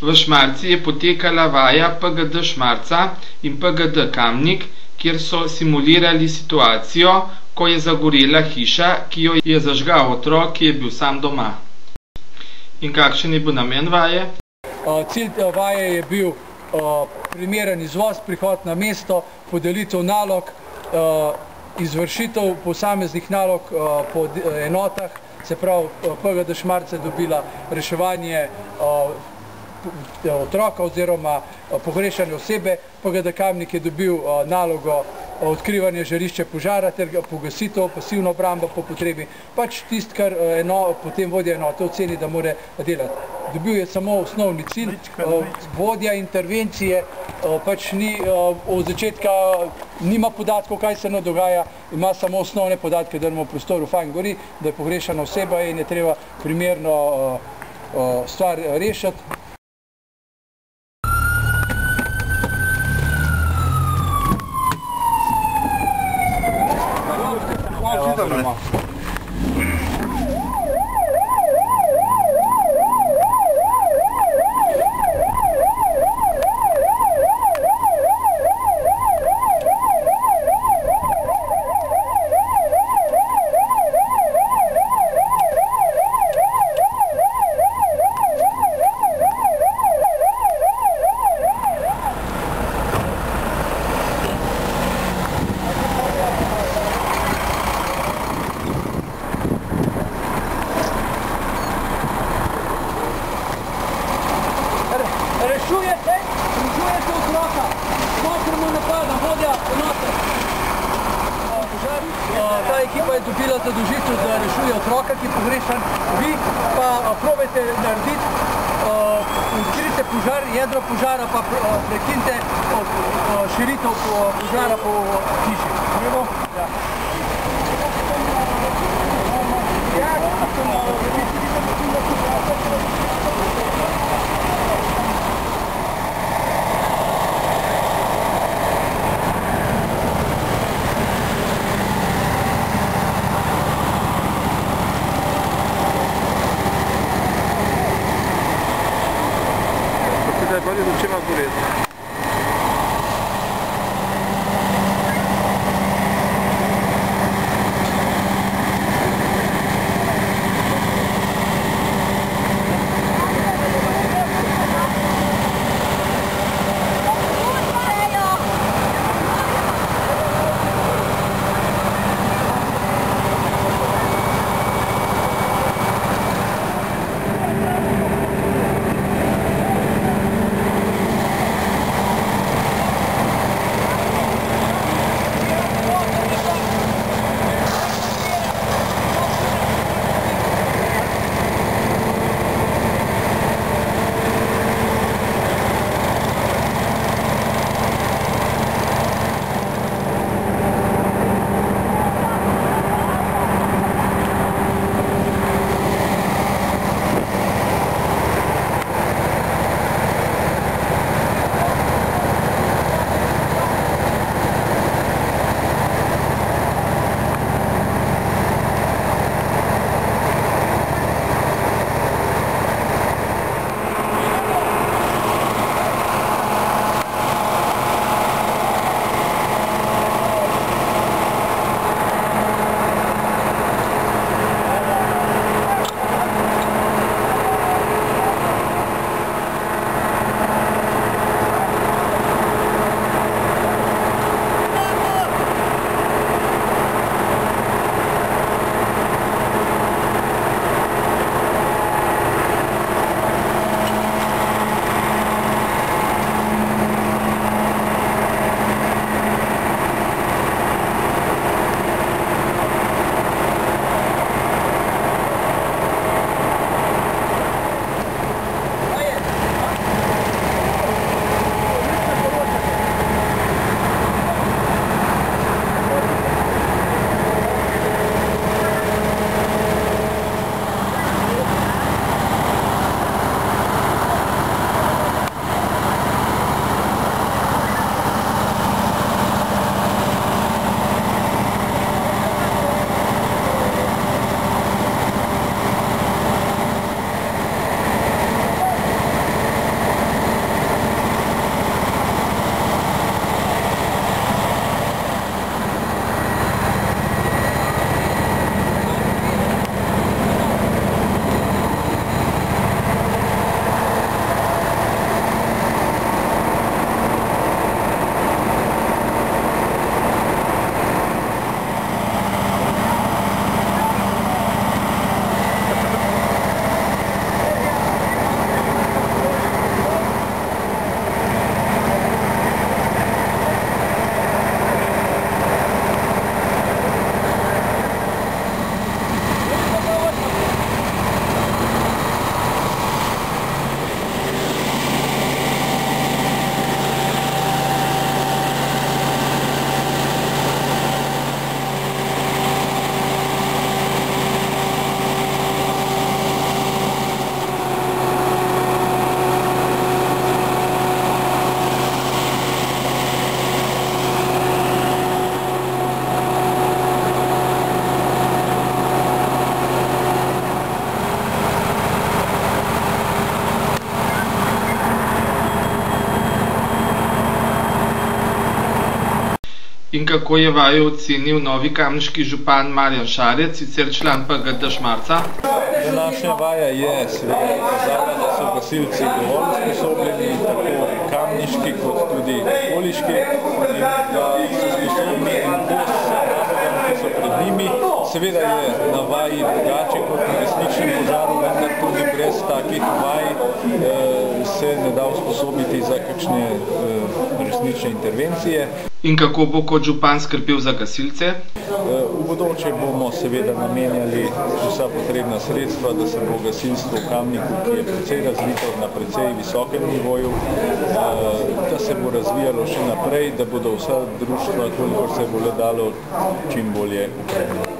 V Šmarci je potekala vaja PGD Šmarca in PGD Kamnik, kjer so simulirali situacijo, ko je zagorela hiša, ki jo je zažgal otrok, ki je bil sam doma. In kakšen je bil namen vaje? Cilj vaje je bil primeren izvoz, prihod na mesto, podelitev nalog, izvršitev posameznih nalog po enotah, se pravi PGD Šmarca je dobila reševanje otroka oziroma pogrešane osebe, PGD Kamnik je dobil nalogo odkrivanje žarišča požara ter pogasitev, pasivna obramba po potrebi, pač tisto, kar potem vodja enote oceni, da mora delati. Dobil je samo osnovni cilj, vodja intervencije pač ni od začetka, nima podatkov, kaj se dogaja, ima samo osnovne podatke, da v prostoru fajn gori, da je pogrešana oseba in je treba primerno stvar rešiti. Rešujete otroka, smotrimo napada, vodja enote. Ta ekipa je dobila zadolžitev, da rešuje otroka, ki je pogrešan. Vi pa probajte narediti, odkrite požar, jedro požara, pa prekinite širitev požara po hiši. Gremo? Ja. Bolje začela goreti. In kako je vajo ocenil novi kamniški župan Marjan Šarec, sicer član PGD Šmarca? Današnja vaja je seveda pokazala, da so gasilci dovolj usposobljeni, tako kamniški kot tudi okoliški, in da so sposobni in kos nalogam, ki so pred njimi. Seveda je na vaji drugače kot na resničnem požaru, vendar tudi brez takih vaj se ne da usposobiti za kakšne resnične intervencije. In kako bo kot župan skrbel za gasilce? V bodoče bomo seveda namenjali vsa potrebna sredstva, da se bo gasilstvo v Kamniku, ki je precej razvito na precej visokem nivoju, da se bo razvijalo še naprej, da bodo vsa društva, kolikor se bo le dalo, čim bolje ukrepala.